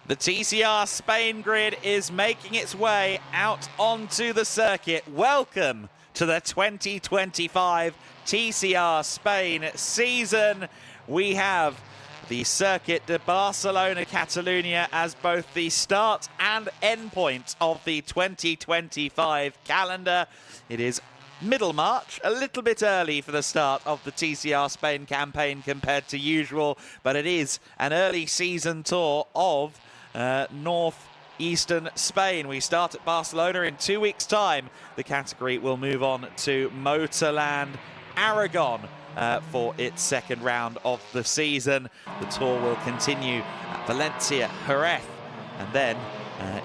The TCR Spain grid is making its way out onto the circuit. Welcome to the 2025 TCR Spain season. We have the Circuit de Barcelona-Catalunya as both the start and end point of the 2025 calendar. It is middle March, a little bit early for the start of the TCR Spain campaign compared to usual, but it is an early season tour of northeastern Spain. We start at Barcelona in 2 weeks' time. The category will move on to Motorland Aragon for its second round of the season. The tour will continue at Valencia, Jerez, and then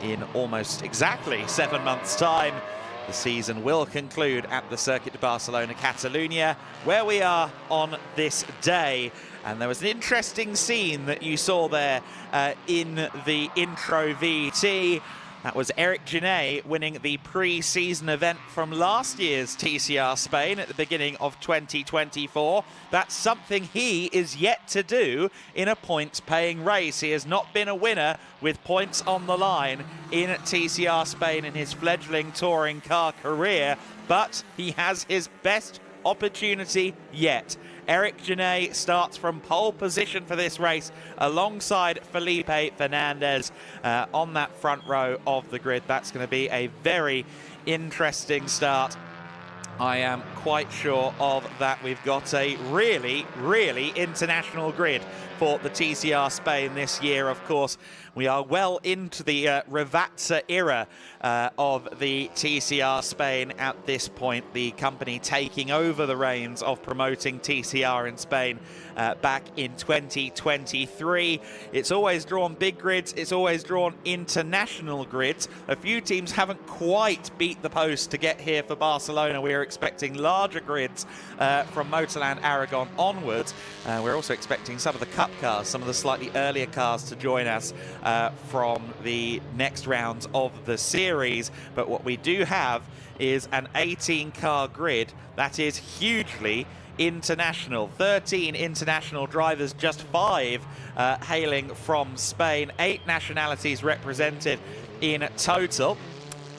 in almost exactly 7 months' time, the season will conclude at the Circuit de Barcelona-Catalunya, where we are on this day. And there was an interesting scene that you saw there in the intro VT. That was Eric Genet winning the pre-season event from last year's TCR Spain at the beginning of 2024. That's something he is yet to do in a points-paying race. He has not been a winner with points on the line in TCR Spain in his fledgling touring car career, but he has his best opportunity yet. Eric Genet starts from pole position for this race alongside Felipe Fernandez on that front row of the grid. That's going to be a very interesting start. I am quite sure of that. We've got a really, really international grid for the TCR Spain this year. Of course, we are well into the Revatza era of the TCR Spain at this point. The company taking over the reins of promoting TCR in Spain back in 2023. It's always drawn big grids. It's always drawn international grids. A few teams haven't quite beat the post to get here for Barcelona. We are expecting larger grids from Motorland Aragon onwards. We're also expecting some of the Cup cars, some of the slightly earlier cars to join us from the next rounds of the series. But what we do have is an 18-car grid that is hugely international. 13 international drivers, just 5 hailing from Spain. 8 nationalities represented in total.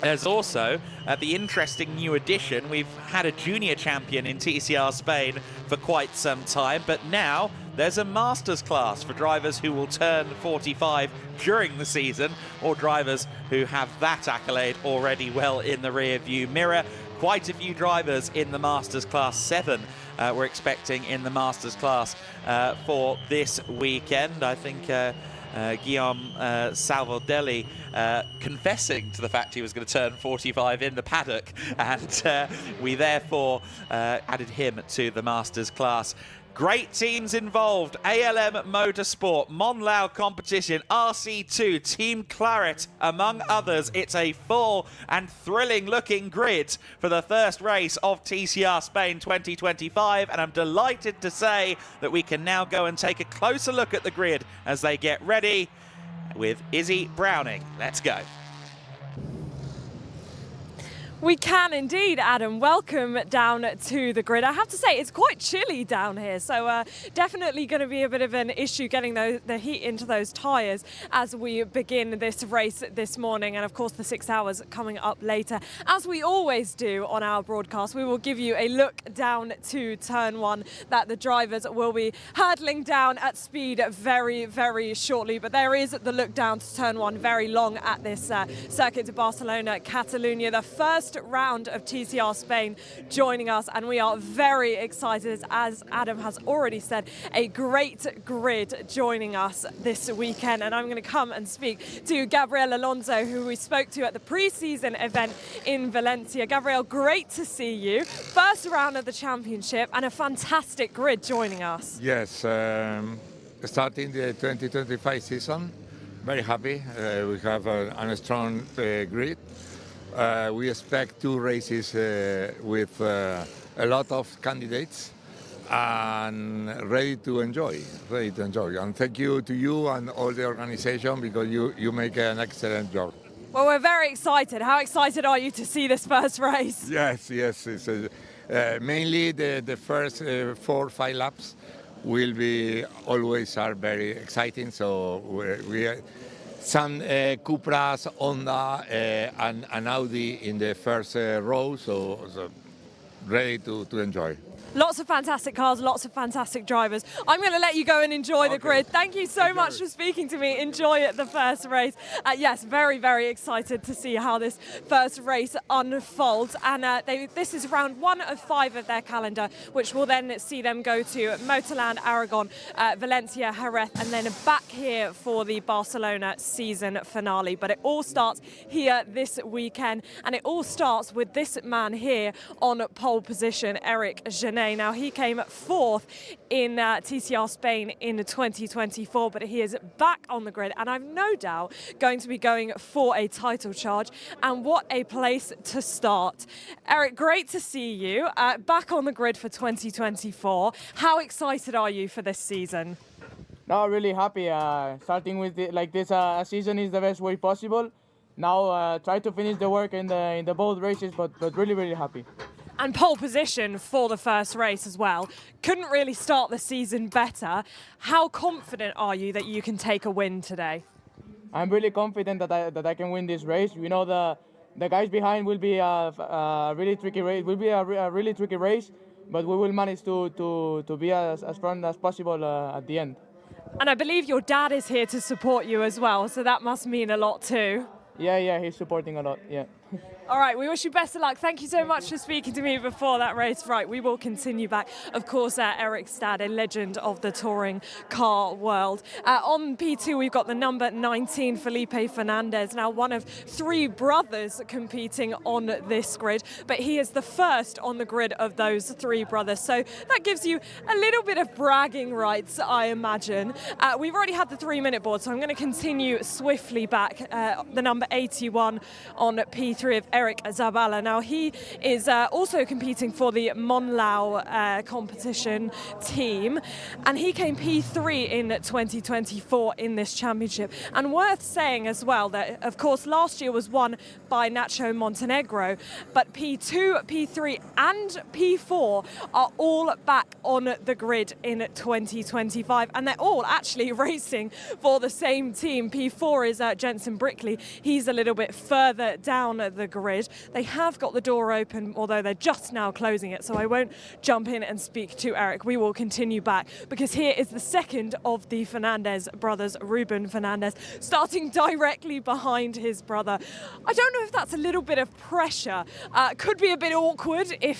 There's also the interesting new addition. We've had a junior champion in TCR Spain for quite some time, but now there's a Masters class for drivers who will turn 45 during the season, or drivers who have that accolade already well in the rear view mirror. Quite a few drivers in the Masters class. 7 we're expecting in the Masters class for this weekend. I think Guillaume Salvadelli confessing to the fact he was going to turn 45 in the paddock, and we therefore added him to the Masters class. Great teams involved: ALM Motorsport, Monlau Competition, RC2, Team Claret, among others. It's a full and thrilling looking grid for the first race of TCR Spain 2025, and I'm delighted to say that we can now go and take a closer look at the grid as they get ready with Izzy Browning. Let's go. We can indeed, Adam. Welcome down to the grid. I have to say, it's quite chilly down here, so definitely going to be a bit of an issue getting the heat into those tyres as we begin this race this morning. And of course, the 6 hours coming up later. As we always do on our broadcast, we will give you a look down to turn 1 that the drivers will be hurtling down at speed very, very shortly. But there is the look down to turn 1 very long at this Circuit de Barcelona-Catalunya. The first round of TCR Spain joining us, and we are very excited. As Adam has already said, a great grid joining us this weekend, and I'm going to come and speak to Gabriel Alonso, who we spoke to at the pre-season event in Valencia. Gabriel, great to see you. First round of the championship and a fantastic grid joining us. Yes, starting the 2025 season, very happy. We have a strong grid. We expect 2 races with a lot of candidates and ready to enjoy. And thank you to you and all the organization, because you make an excellent job. Well, we're very excited. How excited are you to see this first race? Yes. It's, mainly the first 4 or 5 laps will be always are very exciting. So we some Cupras, Honda, and Audi in the first row, so ready to enjoy. Lots of fantastic cars, lots of fantastic drivers. I'm going to let you go and enjoy the grid. Thank you so much for speaking to me. Enjoy the first race. Yes, very, very excited to see how this first race unfolds. And this is round 1 of 5 of their calendar, which will then see them go to Motorland, Aragon, Valencia, Jerez, and then back here for the Barcelona season finale. But it all starts here this weekend, and it all starts with this man here on pole position, Eric Genet. Now, he came 4th in TCR Spain in 2024, but he is back on the grid, and I've no doubt going to be going for a title charge. And what a place to start. Eric, great to see you back on the grid for 2024. How excited are you for this season? No, really happy. Starting with like this season is the best way possible. Now try to finish the work in the both races, but really, really happy. And pole position for the first race as well. Couldn't really start the season better. How confident are you that you can take a win today? I'm really confident that I can win this race. We know the guys behind will be a really tricky race. It will be a really tricky race, but we will manage to be as strong as possible at the end. And I believe your dad is here to support you as well, so that must mean a lot too. Yeah, he's supporting a lot, yeah. All right, we wish you best of luck. Thank you so much for speaking to me before that race. Right, we will continue back. Of course, Eric Stad, a legend of the touring car world. On P2, we've got the number 19, Felipe Fernandez. Now, one of 3 brothers competing on this grid, but he is the first on the grid of those 3 brothers. So that gives you a little bit of bragging rights, I imagine. We've already had the 3-minute board, so I'm going to continue swiftly back. The number 81 on P3 of Eric Zabala. Now, he is also competing for the Monlau competition team, and he came P3 in 2024 in this championship. And worth saying as well that, of course, last year was won by Nacho Montenegro, but P2, P3 and P4 are all back on the grid in 2025, and they're all actually racing for the same team. P4 is Jensen Brickley. He's a little bit further down the grid. They have got the door open, although they're just now closing it, so I won't jump in and speak to Eric. We will continue back, because here is the second of the Fernandez brothers, Ruben Fernandez, starting directly behind his brother. I don't know if that's a little bit of pressure. Could be a bit awkward if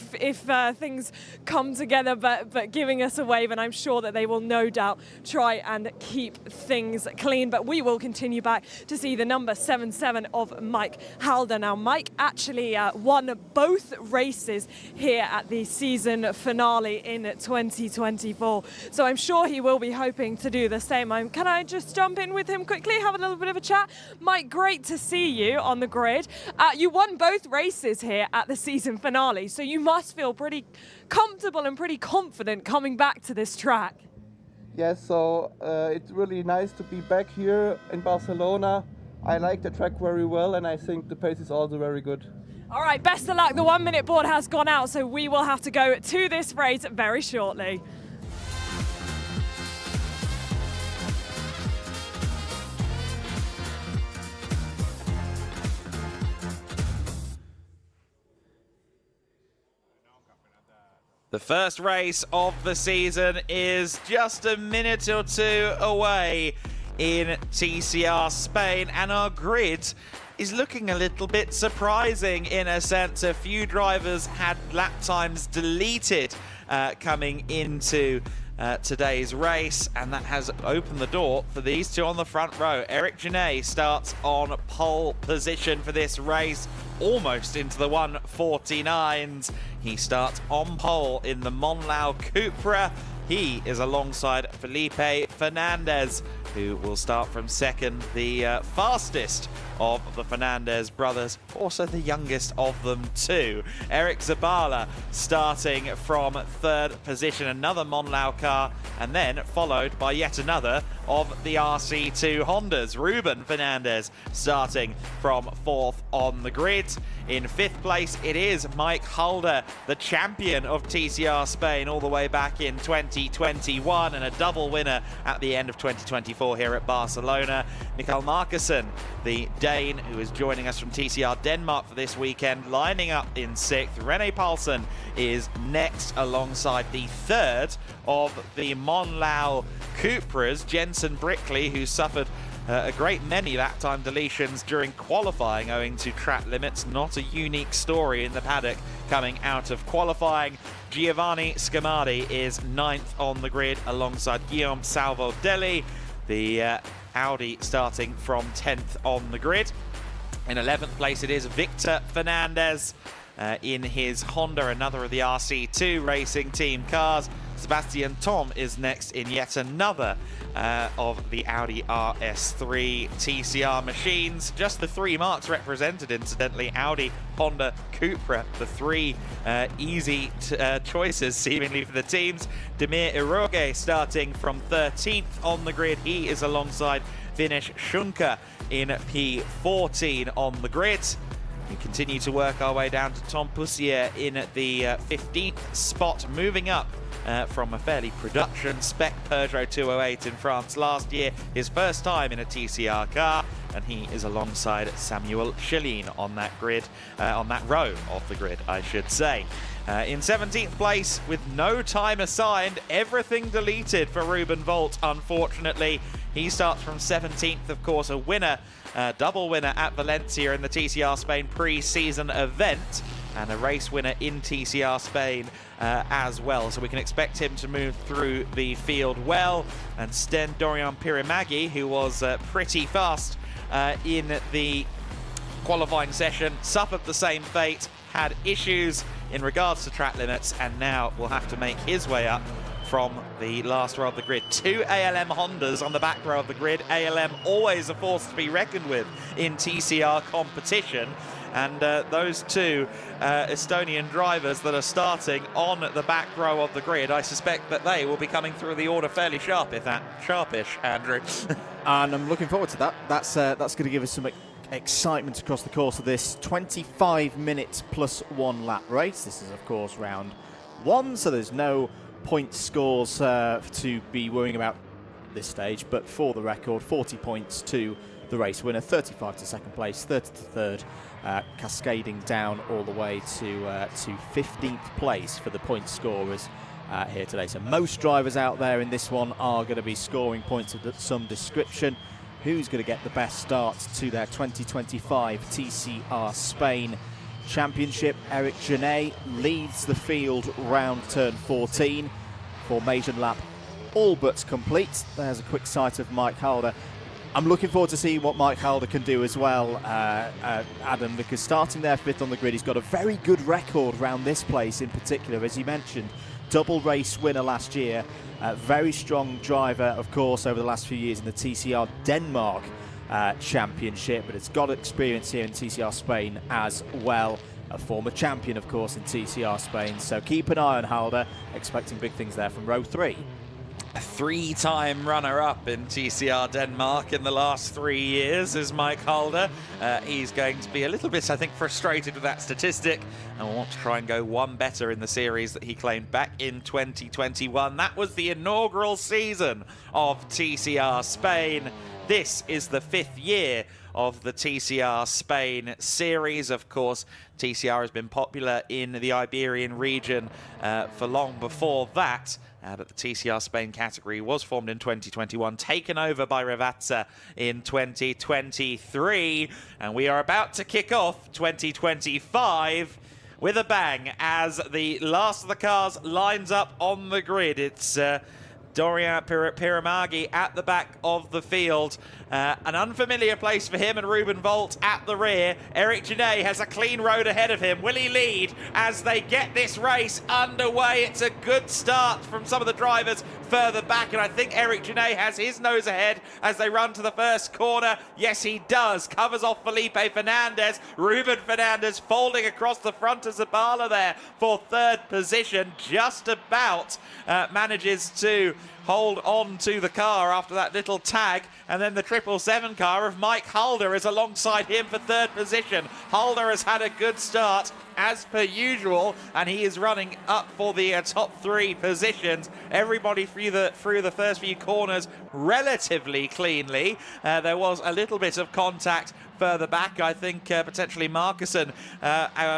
things come together, but giving us a wave, and I'm sure that they will no doubt try and keep things clean. But we will continue back to see the number 77 of Mike Halder. Now, Mike actually won both races here at the season finale in 2024. So I'm sure he will be hoping to do the same. Can I just jump in with him quickly, have a little bit of a chat? Mike, great to see you on the grid. You won both races here at the season finale, so you must feel pretty comfortable and pretty confident coming back to this track. Yes, so it's really nice to be back here in Barcelona. I like the track very well, and I think the pace is also very good. All right, best of luck. The 1-minute board has gone out, so we will have to go to this race very shortly. The first race of the season is just a minute or 2 away in TCR Spain, and our grid is looking a little bit surprising in a sense. A few drivers had lap times deleted coming into today's race, and that has opened the door for these 2 on the front row. Eric Genet starts on pole position for this race, almost into the 149s. He starts on pole in the Monlau Cupra. He is alongside Felipe Fernandez, who will start from second, the fastest of the Fernandez brothers, also the youngest of them too. Eric Zabala starting from 3rd position, another Monlau car, and then followed by yet another of the RC2 Hondas. Ruben Fernandez starting from 4th on the grid. In 5th place, it is Mike Halder, the champion of TCR Spain all the way back in 2021 and a double winner at the end of 2024 here at Barcelona. Mikael Markussen, the Dane who is joining us from TCR Denmark for this weekend, lining up in 6th. René Paulsen is next alongside the 3rd of the Monlau Cupras, Jensen Brickley, who suffered a great many lap time deletions during qualifying owing to track limits. Not a unique story in the paddock coming out of qualifying. Giovanni Scamardi is 9th on the grid alongside Guillaume Salvo-Deli, the Audi starting from 10th on the grid. In 11th place it is Victor Fernandez in his Honda, another of the RC2 racing team cars. Sebastian Tom is next in yet another of the Audi RS3 TCR machines. Just the 3 marks represented, incidentally. Audi, Honda, Cupra, the 3 easy choices seemingly for the teams. Demir Iroge starting from 13th on the grid. He is alongside Vinesh Shunka in P14 on the grid. We continue to work our way down to Tom Poussier in the 15th spot, moving up from a fairly production spec Peugeot 208 in France last year. His first time in a TCR car, and he is alongside Samuel Chelin on that grid, on that row of the grid, I should say. In 17th place, with no time assigned, everything deleted for Ruben Volt, unfortunately. He starts from 17th, of course, a winner, double winner at Valencia in the TCR Spain pre-season event, and a race winner in TCR Spain as well. So we can expect him to move through the field well. And Sten Dorian Pirimagi, who was pretty fast in the qualifying session, suffered the same fate, had issues in regards to track limits, and now will have to make his way up from the last row of the grid. 2 ALM Hondas on the back row of the grid. ALM always a force to be reckoned with in TCR competition. And those 2 Estonian drivers that are starting on the back row of the grid, I suspect that they will be coming through the order fairly sharp, if that sharpish, Andrew. And I'm looking forward to that. That's going to give us some excitement across the course of this 25 minutes plus 1 lap race. This is, of course, round 1, so there's no point scores to be worrying about at this stage, but for the record, 40 points to the race winner, 35 to second place, 30 to third, cascading down all the way to 15th place for the point scorers here today. So most drivers out there in this one are going to be scoring points of some description. Who's going to get the best start to their 2025 TCR Spain Championship? Eric Genet leads the field round turn 14. Formation lap all but complete. There's a quick sight of Mike Halder. I'm looking forward to seeing what Mike Halder can do as well, Adam, because starting there 5th on the grid, he's got a very good record round this place in particular, as you mentioned. Double race winner last year. Very strong driver, of course, over the last few years in the TCR Denmark Championship, but it's got experience here in TCR Spain as well. A former champion, of course, in TCR Spain. So keep an eye on Halder, expecting big things there from row 3. A 3-time runner-up in TCR Denmark in the last 3 years is Mike Halder. He's going to be a little bit, I think, frustrated with that statistic and will want to try and go one better in the series that he claimed back in 2021. That was the inaugural season of TCR Spain. This is the 5th year of the TCR Spain series. Of course, TCR has been popular in the Iberian region for long before that. But the TCR Spain category was formed in 2021, taken over by Revazza in 2023. And we are about to kick off 2025 with a bang as the last of the cars lines up on the grid. It's Dorian Pirimagi at the back of the field. An unfamiliar place for him and Ruben Volt at the rear. Eric Genet has a clean road ahead of him. Will he lead as they get this race underway? It's a good start from some of the drivers further back, and I think Eric Genet has his nose ahead as they run to the first corner. Yes, he does. Covers off Felipe Fernandez. Ruben Fernandez folding across the front of Zabala there for third position. Just about manages to hold on to the car after that little tag, and then the 777 car of Mike Halder is alongside him for third position. Halder has had a good start as per usual, and he is running up for the top 3 positions. Everybody through the first few corners relatively cleanly. There was a little bit of contact further back. I think potentially Markussen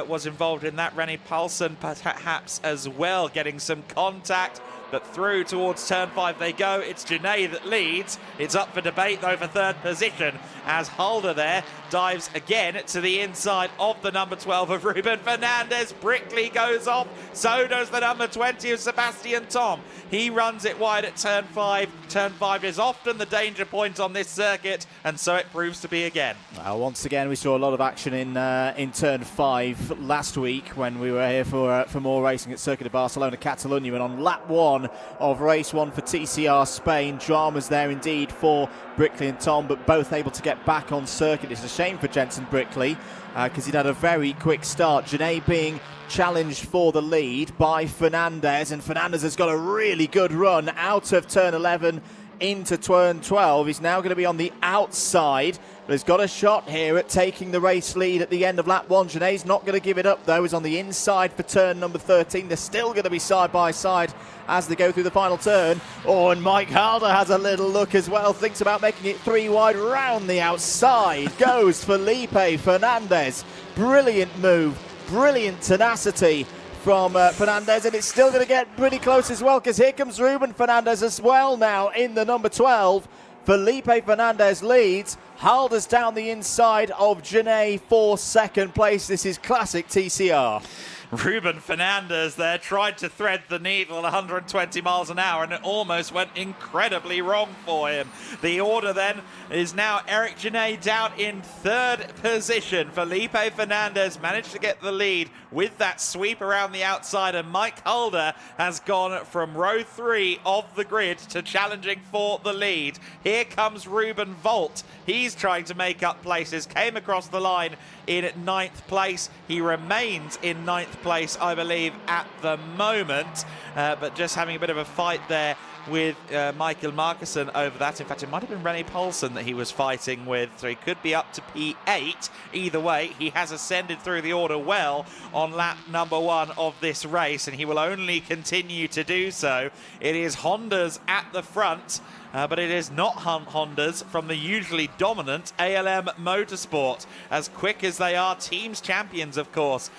was involved in that. René Paulsen perhaps as well, getting some contact. But through towards turn 5 they go. It's Genet that leads. It's up for debate though for third position as Halder there dives again to the inside of the number 12 of Ruben Fernandez. Brickley goes off. So does the number 20 of Sebastian Tom. He runs it wide at turn 5. Turn 5 is often the danger point on this circuit, and so it proves to be again. Well, once again, we saw a lot of action in turn 5 last week when we were here for more racing at Circuit de Barcelona-Catalunya, and on lap 1 of race 1 for TCR Spain, dramas there indeed for Brickley and Tom, but both able to get back on circuit. It's a shame for Jensen Brickley because he'd had a very quick start. Genet being challenged for the lead by Fernandez, and Fernandez has got a really good run out of turn 11 into turn 12. He's now going to be on the outside, but he's got a shot here at taking the race lead at the end of lap 1. Genet's not going to give it up though. He's on the inside for turn number 13. They're still going to be side by side as they go through the final turn. Oh, and Mike Halder has a little look as well, thinks about making it 3 wide round the outside. Goes Felipe Fernandez. Brilliant move, brilliant tenacity from Fernandez, and it's still going to get pretty close as well, because here comes Ruben Fernandez as well now in the number 12. Felipe Fernandez leads. Halder's down the inside of Genet for second place. This is classic TCR. Ruben Fernandez there tried to thread the needle at 120 miles an hour, and it almost went incredibly wrong for him. The order then is now Eric Genet down in third position. Felipe Fernandez managed to get the lead with that sweep around the outside, and Mike Halder has gone from row 3 of the grid to challenging for the lead. Here comes Ruben Volt. He's trying to make up places, came across the line in 9th place. He remains in 9th place, I believe, at the moment, but just having a bit of a fight there with Michael Markussen over that. In fact, it might have been René Paulsen that he was fighting with, so he could be up to P8. Either way, he has ascended through the order well on lap number 1 of this race, and he will only continue to do so. It is Honda's at the front, but it is not Honda's from the usually dominant ALM Motorsport. As quick as they are, teams champions, of course,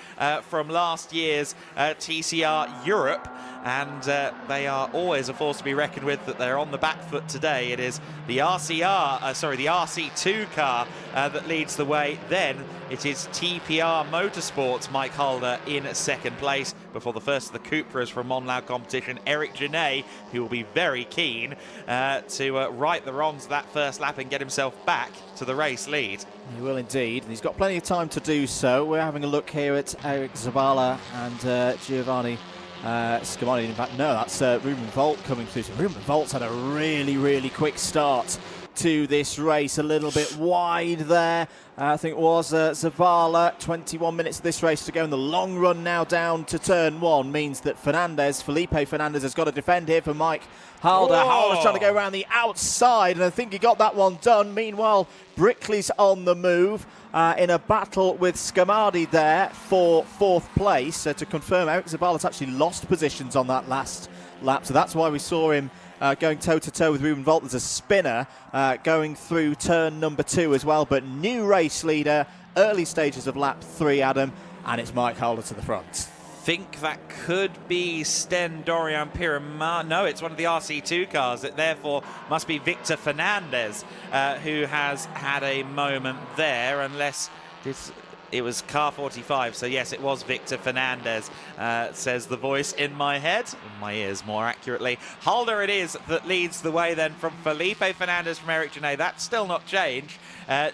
from last year's TCR Europe, and they are always a force to be reckoned with. That they're on the back foot today. It is the the RC2 car that leads the way. Then it is TPR Motorsports, Mike Halder in second place, before the first of the Cupras from Monlau competition, Eric Genet, who will be very keen to right the wrongs of that first lap and get himself back to the race lead. He will indeed, and he's got plenty of time to do so. We're having a look here at Eric Zabala and Giovanni Scamani. In fact, no, that's Ruben Volt coming through. So Ruben Volt's had a really, really quick start to this race, a little bit wide there. I think it was Zavala. 21 minutes of this race to go, and the long run now down to turn 1 means that Felipe Fernandez has got to defend here for Mike Halder. Halder's trying to go around the outside, and I think he got that one done. Meanwhile, Brickley's on the move in a battle with Scamadi there for 4th place. So to confirm, Eric Zabala's actually lost positions on that last lap, so that's why we saw him going toe-to-toe with Ruben Volt. There's a spinner going through turn number 2 as well, but new race leader, early stages of lap 3, Adam, and it's Mike Halder to the front. Think that could be Sten Dorian Piramar. No, it's one of the RC2 cars. It therefore must be Victor Fernandez who has had a moment there, unless It was car 45, so yes, it was Victor Fernandez, says the voice in my head, in my ears more accurately. Halder it is that leads the way then from Felipe Fernandez from Eric Genet. That's still not changed.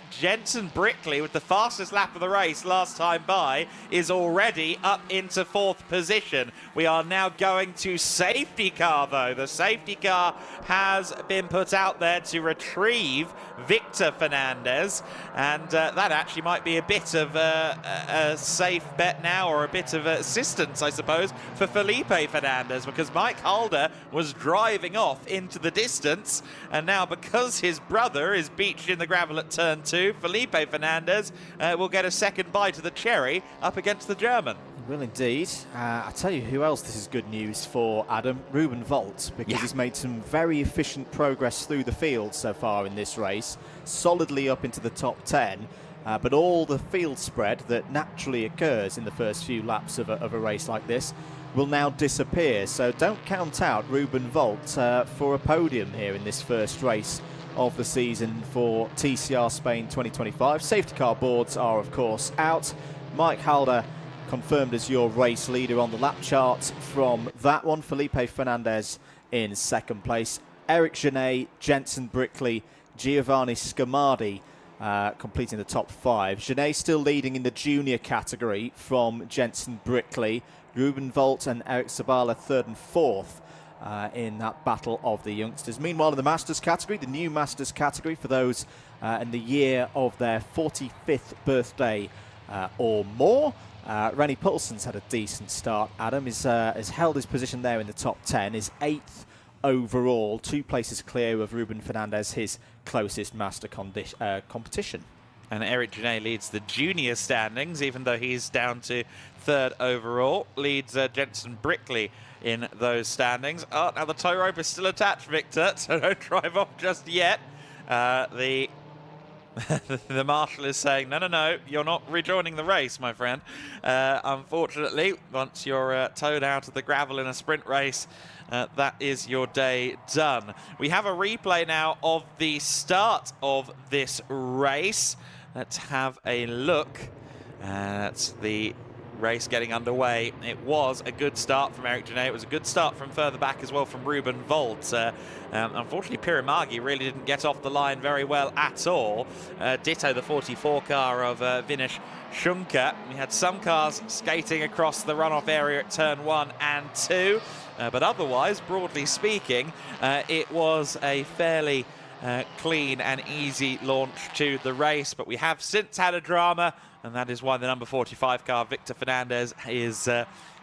Jensen Brickley, with the fastest lap of the race last time by, is already up into 4th position. We are now going to safety car, though. The safety car has been put out there to retrieve Victor Fernandez, and that actually might be a bit of a safe bet now, or a bit of assistance, I suppose, for Felipe Fernandez, because Mike Halder was driving off into the distance, and now because his brother is beached in the gravel at turn 2, Felipe Fernandez will get a second bite of the cherry up against the German. Will indeed. I tell you who else this is good news for, Adam. Ruben Volt, because he's made some very efficient progress through the field so far in this race, solidly up into the top 10. But all the field spread that naturally occurs in the first few laps of a race like this will now disappear. So don't count out Ruben Volt for a podium here in this first race of the season for TCR Spain 2025. Safety car boards are, of course, out. Mike Halder confirmed as your race leader on the lap chart from that one. Felipe Fernandez in 2nd place. Eric Genet, Jensen Brickley, Giovanni Scamardi completing the top 5. Genet still leading in the junior category from Jensen Brickley. Ruben Volt and Eric Zabala 3rd and 4th in that battle of the youngsters. Meanwhile, in the Masters category, the new Masters category for those in the year of their 45th birthday or more, Rennie Poulsen's had a decent start. Adam has held his position there in the top 10, is 8th overall, 2 places clear of Ruben Fernandez, his closest master competition. And Eric Genet leads the junior standings, even though he's down to 3rd overall. Leads Jensen Brickley in those standings. Oh, now the tow rope is still attached, Victor, so don't drive off just yet. The marshal is saying, no, you're not rejoining the race, my friend. Unfortunately, once you're towed out of the gravel in a sprint race, that is your day done. We have a replay now of the start of this race. Let's have a look. That's the race getting underway. It was a good start from Eric Genet. It was a good start from further back as well from Ruben Volt. Unfortunately, Pirimagi really didn't get off the line very well at all. Ditto the 44 car of Vinesh Shunka. We had some cars skating across the runoff area at turn 1 and 2. But otherwise, broadly speaking, it was a fairly clean and easy launch to the race. But we have since had a drama, and that is why the number 45 car, Victor Fernandez, is,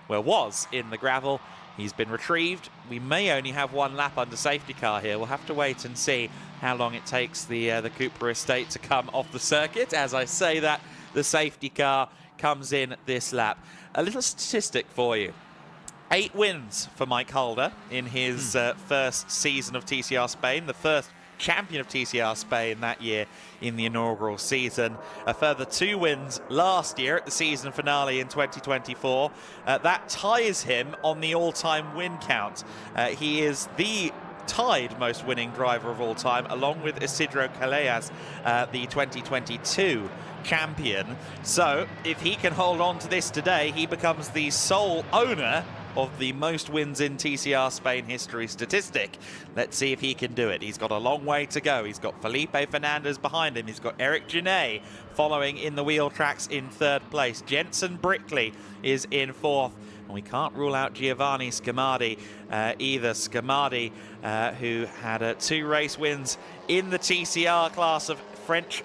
was in the gravel. He's been retrieved. We may only have 1 lap under safety car here. We'll have to wait and see how long it takes the Cooper estate to come off the circuit. As I say that, the safety car comes in this lap. A little statistic for you. 8 wins for Mike Halder in his first season of TCR Spain, the first champion of TCR Spain that year in the inaugural season. A further 2 wins last year at the season finale in 2024. That ties him on the all-time win count. He is the tied most winning driver of all time, along with Isidro Callejas, the 2022 champion. So if he can hold on to this today, he becomes the sole owner of the most wins in TCR Spain history statistic. Let's see if he can do it. He's got a long way to go. He's got Felipe Fernandez behind him. He's got Eric Genet following in the wheel tracks in 3rd place. Jensen Brickley is in 4th. And we can't rule out Giovanni Scamardi either. Scamardi, who had 2 race wins in the TCR class of French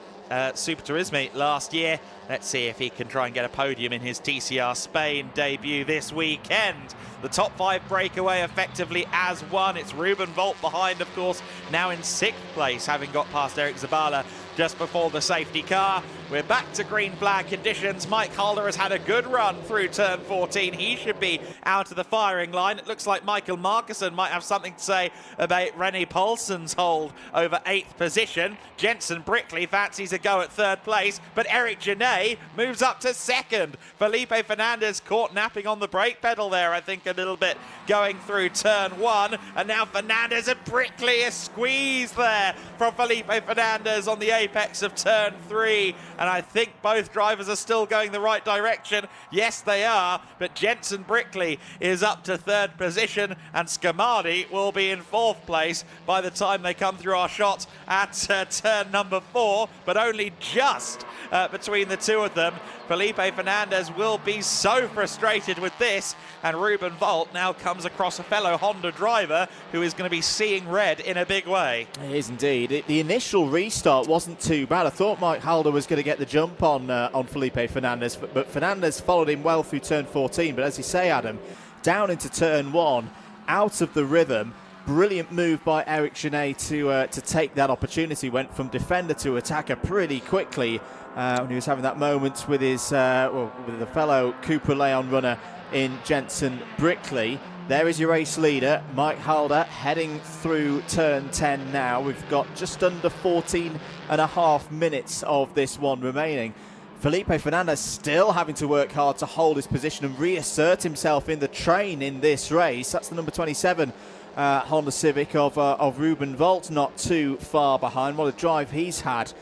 Super Turisme last year. Let's see if he can try and get a podium in his TCR Spain debut this weekend. The top 5 breakaway effectively as one. It's Ruben Volt behind, of course, now in 6th place, having got past Eric Zabala just before the safety car. We're back to green flag conditions. Mike Halder has had a good run through turn 14. He should be out of the firing line. It looks like Michael Markussen might have something to say about Rennie Poulsen's hold over 8th position. Jensen Brickley fancies a go at 3rd place, but Eric Genet moves up to 2nd. Felipe Fernandez caught napping on the brake pedal there, I think, a little bit going through turn 1. And now Fernandez and Brickley, a squeeze there from Felipe Fernandez on the apex of turn 3, and I think both drivers are still going the right direction. Yes, they are, but Jensen Brickley is up to 3rd position, and Scamardi will be in 4th place by the time they come through our shot at turn number 4, but only just between the two of them. Felipe Fernandez will be so frustrated with this, and Ruben Volt now comes across a fellow Honda driver who is going to be seeing red in a big way. It is indeed. The initial restart wasn't too bad. I thought Mike Halder was going to get the jump on Felipe Fernandez, but Fernandez followed him well through turn 14. But as you say, Adam, down into turn 1, out of the rhythm. Brilliant move by Eric Genet to take that opportunity. Went from defender to attacker pretty quickly when he was having that moment with his with the fellow Cooper Leon runner in Jensen Brickley. There is your race leader, Mike Halder, heading through turn 10 now. We've got just under 14 and a half minutes of this one remaining. Felipe Fernandez still having to work hard to hold his position and reassert himself in the train in this race. That's the number 27 Honda Civic of Ruben Volt, not too far behind. What a drive he's had.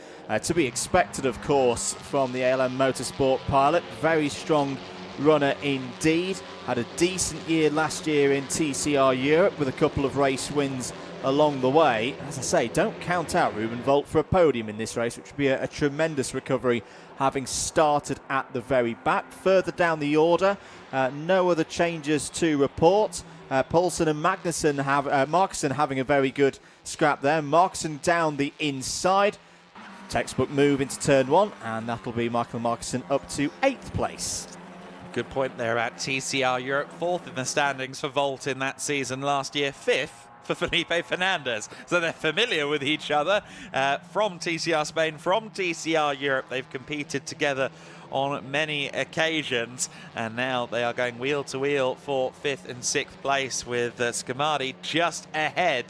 To be expected, of course, from the ALM Motorsport pilot. Very strong runner indeed. Had a decent year last year in TCR Europe with a couple of race wins along the way. As I say, don't count out Ruben Volt for a podium in this race, which would be a tremendous recovery, having started at the very back. Further down the order, no other changes to report. Poulsen and Markussen having a very good scrap there. Markussen down the inside. Textbook move into turn 1, and that'll be Michael Markussen up to 8th place. Good point there at TCR Europe. 4th in the standings for Volt in that season last year. 5th for Felipe Fernandez. So they're familiar with each other from TCR Spain, from TCR Europe. They've competed together on many occasions, and now they are going wheel to wheel for 5th and 6th place, with Scamardi just ahead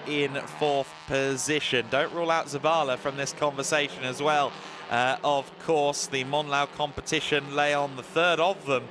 in 4th position. Don't rule out Zabala from this conversation as well. Of course, the Monlau competition, Leon, the 3rd of them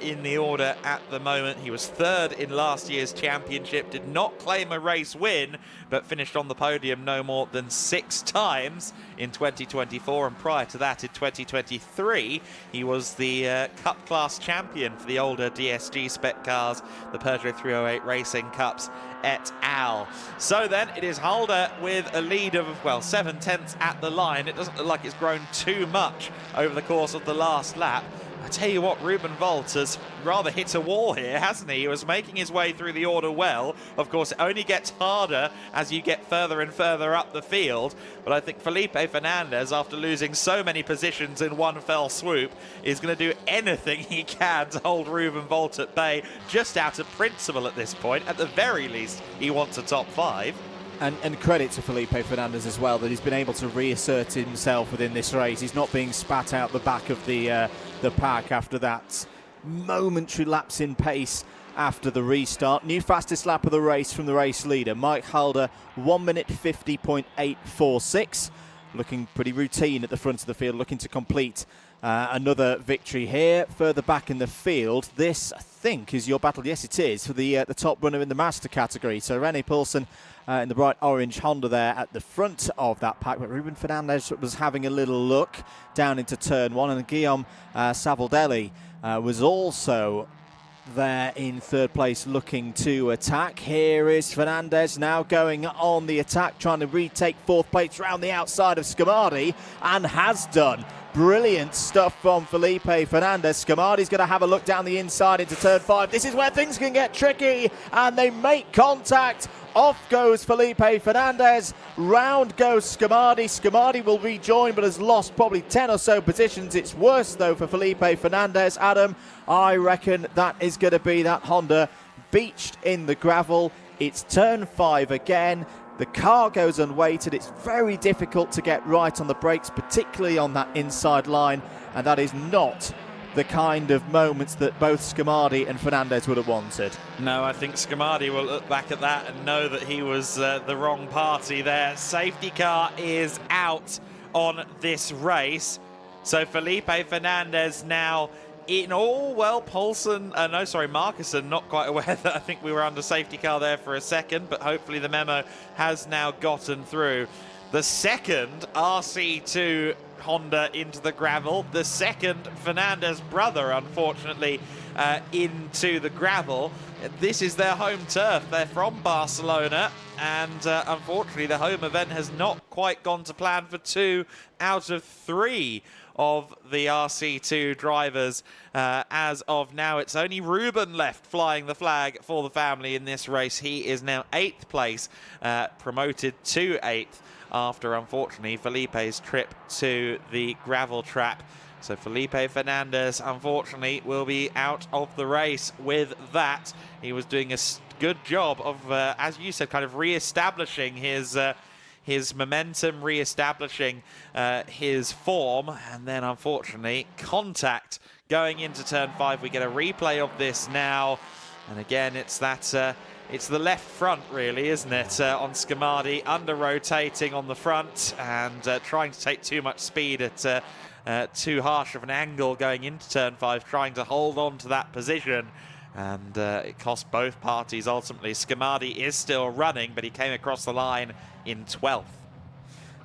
in the order at the moment. He was 3rd in last year's championship, did not claim a race win, but finished on the podium no more than 6 times in 2024, and prior to that in 2023 he was the Cup class champion for the older DSG spec cars, the Peugeot 308 Racing Cups et al. So then it is Halder with a lead of, well, 7/10 at the line. It doesn't look like it's grown too much over the course of the last lap. I tell you what, Ruben Volt has rather hit a wall here, hasn't he? He was making his way through the order well. Of course, it only gets harder as you get further and further up the field. But I think Felipe Fernandez, after losing so many positions in one fell swoop, is going to do anything he can to hold Ruben Volt at bay, just out of principle at this point. At the very least, he wants a top 5. And credit to Felipe Fernandez as well, that he's been able to reassert himself within this race. He's not being spat out the back of the pack after that momentary lapse in pace after the restart. New fastest lap of the race from the race leader, Mike Halder, 1 minute 50.846. Looking pretty routine at the front of the field, looking to complete another victory here. Further back in the field, this, I think, is your battle. Yes, it is, for the top runner in the master category. So René Poulsen in the bright orange Honda there at the front of that pack. But Ruben Fernandez was having a little look down into turn 1, and Guillaume Savoldelli was also there in 3rd place, looking to attack. Here is Fernandez now going on the attack, trying to retake 4th place round the outside of Scamardi, and has done. Brilliant stuff from Felipe Fernandez. Scamardi's going to have a look down the inside into turn 5. This is where things can get tricky, and they make contact. Off goes Felipe Fernandez. Round goes Scamardi. Scamardi will rejoin, but has lost probably 10 or so positions. It's worse, though, for Felipe Fernandez. Adam, I reckon that is going to be that Honda beached in the gravel. It's turn 5 again. The car goes unweighted. It's very difficult to get right on the brakes, particularly on that inside line, and that is not the kind of moments that both Scamardi and Fernandez would have wanted. No, I think Scamardi will look back at that and know that he was the wrong party there. Safety car is out on this race. So Felipe Fernandez now in all. Well, Markussen, not quite aware that I think we were under safety car there for a second, but hopefully the memo has now gotten through. the second RC2 Honda into the gravel, the second Fernandez brother, unfortunately, into the gravel. This is their home turf. They're from Barcelona, and unfortunately the home event has not quite gone to plan for 2 out of 3 of the RC2 drivers. As of now, it's only Ruben left flying the flag for the family in this race. He is now 8th place, promoted to 8th after, unfortunately, Felipe's trip to the gravel trap. So Felipe Fernandez, unfortunately, will be out of the race with that. He was doing a good job of, as you said, kind of re-establishing his momentum, re-establishing his form, and then unfortunately contact going into turn 5. We get a replay of this now, and again it's that it's the left front, really, isn't it, on Scamardi, under rotating on the front and trying to take too much speed at too harsh of an angle going into turn 5, trying to hold on to that position. And it cost both parties ultimately. Scamardi is still running, but he came across the line in 12th.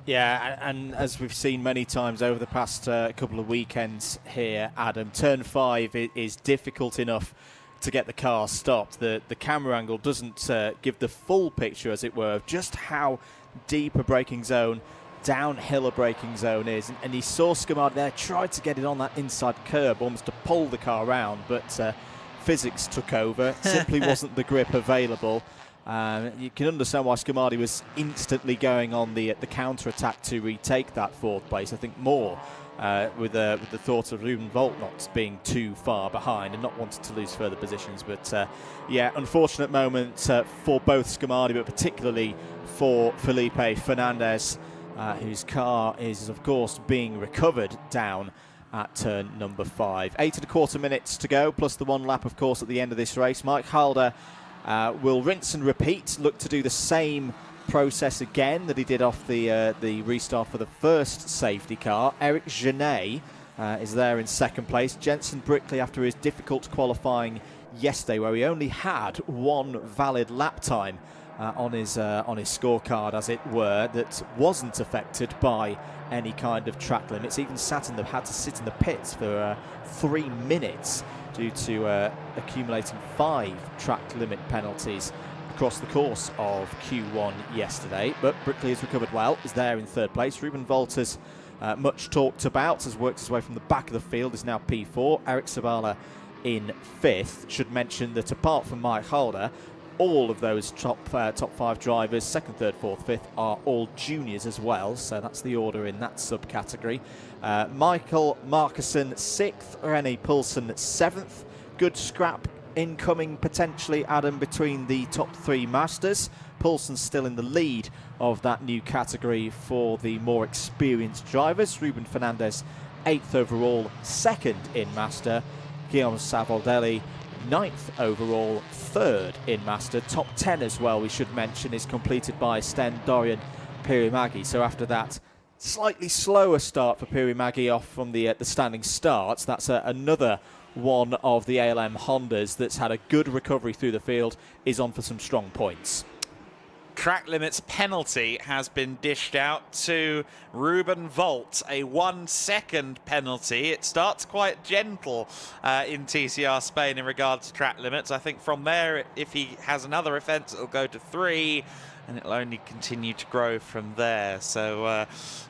Yeah, and as we've seen many times over the past couple of weekends here, Adam, turn 5 is difficult enough to get the car stopped. The camera angle doesn't give the full picture, as it were, of just how deep a braking zone, downhill a braking zone is. And he saw Scamardi there, tried to get it on that inside curb, almost to pull the car around, but physics took over. Simply wasn't the grip available. You can understand why Scamardi was instantly going on the counter-attack to retake that 4th place. I think more with the thought of Ruben Volt not being too far behind and not wanting to lose further positions. But yeah, unfortunate moment for both Scamardi, but particularly for Felipe Fernandez, whose car is, of course, being recovered down at turn number 5. 8.25 minutes to go, plus the 1 lap, of course, at the end of this race. Mike Halder will rinse and repeat, look to do the same process again that he did off the restart for the first safety car. Eric Genet is there in 2nd place. Jensen Brickley, after his difficult qualifying yesterday, where he only had 1 valid lap time on his scorecard, as it were, that wasn't affected by any kind of track limits. Even had to sit in the pits for 3 minutes due to accumulating 5 track limit penalties across the course of Q1 yesterday. But Brickley has recovered well, is there in 3rd place. Ruben Volters, much talked about, has worked his way from the back of the field, is now P4. Eric Sabala in 5th. Should mention that apart from Mike Halder, all of those top 5 drivers, 2nd, 3rd, 4th, 5th, are all juniors as well. So that's the order in that subcategory. Michael Markussen 6th, René Poulsen 7th. Good scrap incoming potentially, Adam, between the top 3 masters. Poulsen still in the lead of that new category for the more experienced drivers. Ruben Fernandez 8th overall, 2nd in master. Guillaume Savoldelli 9th overall, 3rd in master. Top 10 as well, we should mention, is completed by Sten Dorian Pirimagi. So after that slightly slower start for Pirimagi off from the standing starts, that's another one of the ALM Hondas that's had a good recovery through the field, is on for some strong points. Track limits penalty has been dished out to Ruben Volt, a 1-second penalty. It starts quite gentle in TCR Spain in regards to track limits. I think from there, if he has another offence, it'll go to 3, and it'll only continue to grow from there. So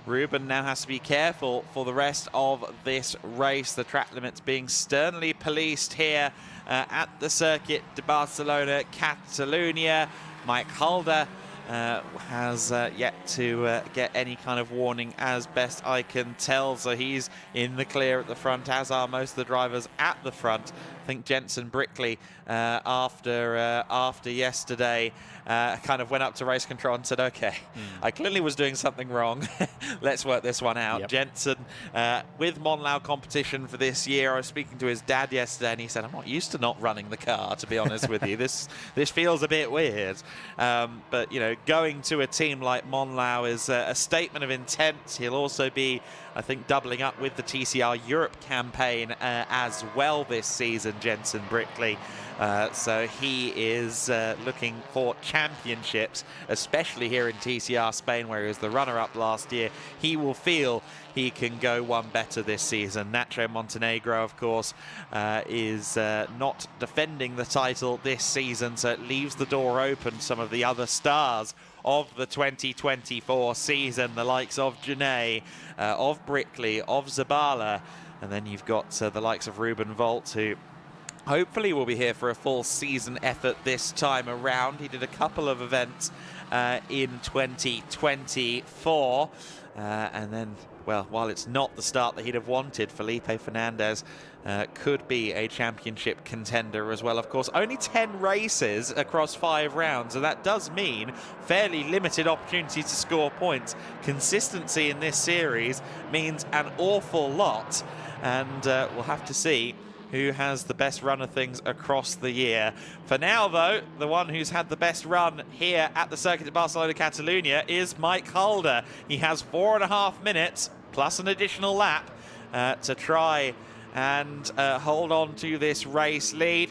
Ruben now has to be careful for the rest of this race. The track limits being sternly policed here at the Circuit de Barcelona-Catalunya. Mike Halder has yet to get any kind of warning, as best I can tell. So he's in the clear at the front, as are most of the drivers at the front. I think Jensen Brickley, after yesterday, kind of went up to race control and said, okay, I clearly was doing something wrong. Let's work this one out. Yep. Jensen, with Monlau competition for this year, I was speaking to his dad yesterday, and he said, I'm not used to not running the car, to be honest with you. This feels a bit weird. But, you know, going to a team like Monlau is a statement of intent. He'll also be, I think, doubling up with the TCR Europe campaign as well this season, Jensen Brickley. So he is looking for championships, especially here in TCR Spain, where he was the runner-up last year. He will feel he can go one better this season. Nacho Montenegro, of course, is not defending the title this season, so it leaves the door open to some of the other stars of the 2024 season, the likes of Janae, of Brickley, of Zabala, and then you've got the likes of Ruben Volt, who hopefully will be here for a full season effort this time around. He did a couple of events in 2024, and then, well, while it's not the start that he'd have wanted, Felipe Fernandez could be a championship contender as well. Of course, only 10 races across 5 rounds, and that does mean fairly limited opportunities to score points. Consistency in this series means an awful lot, and we'll have to see who has the best run of things across the year. For now, though, the one who's had the best run here at the Circuit de Barcelona-Catalunya is Mike Halder. He has 4.5 minutes plus an additional lap to try and hold on to this race lead.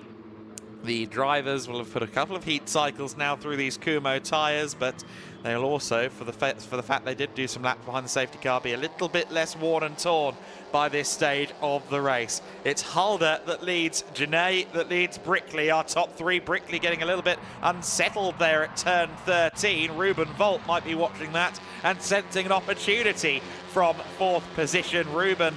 The drivers will have put a couple of heat cycles now through these Kumo tyres, but they'll also, for the fact they did do some laps behind the safety car, be a little bit less worn and torn by this stage of the race. It's Halder that leads, Janae that leads Brickley, our top 3. Brickley getting a little bit unsettled there at turn 13. Ruben Volt might be watching that and sensing an opportunity from 4th position. Ruben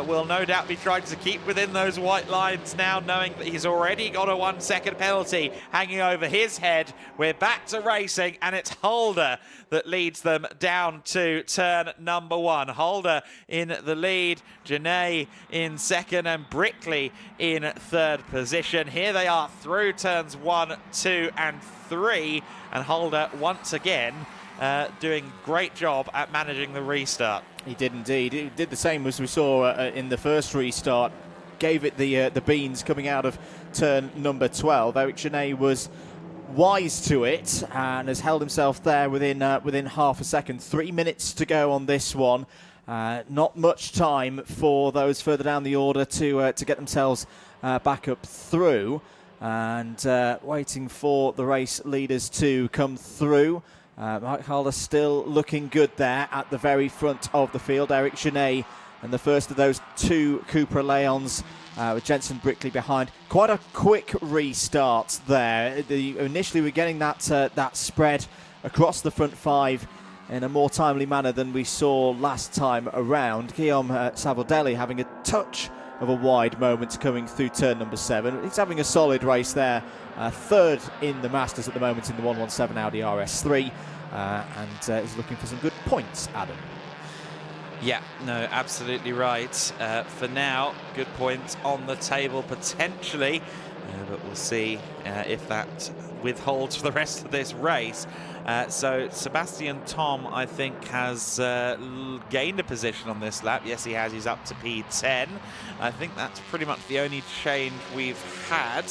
will no doubt be trying to keep within those white lines now, knowing that he's already got a 1-second penalty hanging over his head. We're back to racing, and it's Halder that leads them down to turn number 1. Halder in the lead, Janae in 2nd, and Brickley in 3rd position. Here they are through turns 1, 2, and 3, and Halder once again doing great job at managing the restart. He did indeed. He did the same as we saw in the first restart. Gave it the beans coming out of turn number 12. Eric Janae was wise to it and has held himself there within half a second. 3 minutes to go on this one. Not much time for those further down the order to get themselves back up through, and waiting for the race leaders to come through. Mike Halder still looking good there at the very front of the field. Eric Janae and the first of those 2 Cupra Leons with Jensen Brickley behind. Quite a quick restart there. Initially we're getting that spread across the front 5 in a more timely manner than we saw last time around. Guillaume Savoldelli having a touch of a wide moment coming through turn number 7. He's having a solid race there. 3rd in the Masters at the moment in the 117 Audi RS3, and is looking for some good points, Adam. Yeah, no, absolutely right. For now, good points on the table potentially, but we'll see if that withholds for the rest of this race. So Sebastian Tom, I think, has gained a position on this lap. Yes, he has. He's up to P10. I think that's pretty much the only change we've had.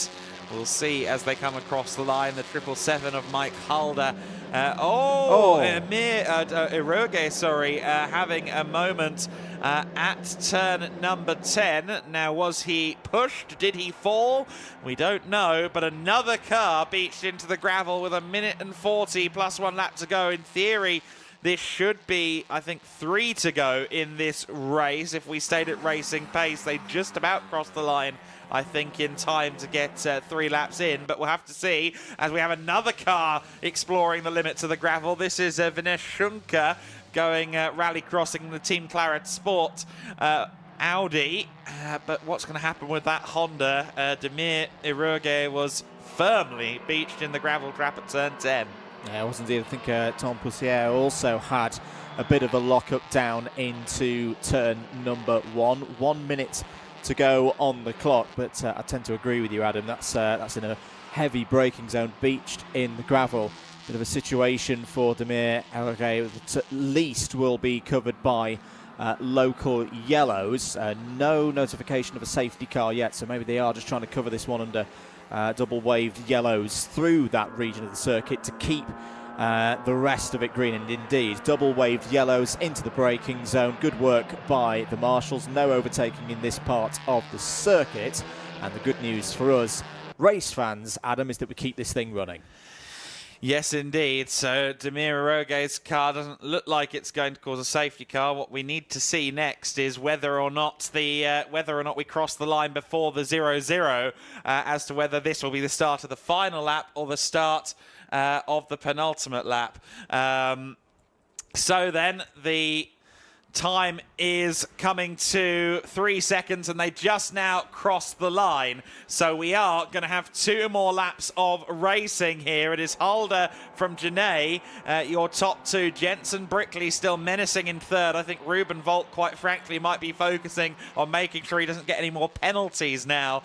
We'll see as they come across the line. The 777 of Mike Halder. Emir Iroge, having a moment at turn number 10. Now, was he pushed? Did he fall? We don't know, but another car beached into the gravel with 1 minute and 40 plus 1 lap to go. In theory, this should be, I think, 3 to go in this race. If we stayed at racing pace, they just about crossed the line, I think, in time to get 3 laps in. But we'll have to see as we have another car exploring the limits of the gravel. This is Vinesh Shunka going rally crossing the Team Claret Sport Audi. But what's going to happen with that Honda? Demir Iroge was firmly beached in the gravel trap at turn 10. Yeah, it was indeed. I think Tom Poussiere also had a bit of a lock-up down into turn number 1. 1 minute to go on the clock, but I tend to agree with you, Adam. That's in a heavy braking zone, beached in the gravel. Bit of a situation for Demir Iroge that at least will be covered by local yellows. No notification of a safety car yet, so maybe they are just trying to cover this one under double waved yellows through that region of the circuit to keep the rest of it green. And indeed, double waved yellows into the braking zone. Good work by the marshals. No overtaking in this part of the circuit. And the good news for us race fans, Adam, is that we keep this thing running. Yes, indeed. So Demir Arrogues's car doesn't look like it's going to cause a safety car. What we need to see next is whether or not we cross the line before the 0-0, as to whether this will be the start of the final lap or the start of the penultimate lap. So then the time is coming to 3 seconds, and they just now crossed the line. So we are going to have 2 more laps of racing here. It is Halder from Genet, your top 2. Jensen Brickley still menacing in 3rd. I think Ruben Volt, quite frankly, might be focusing on making sure he doesn't get any more penalties now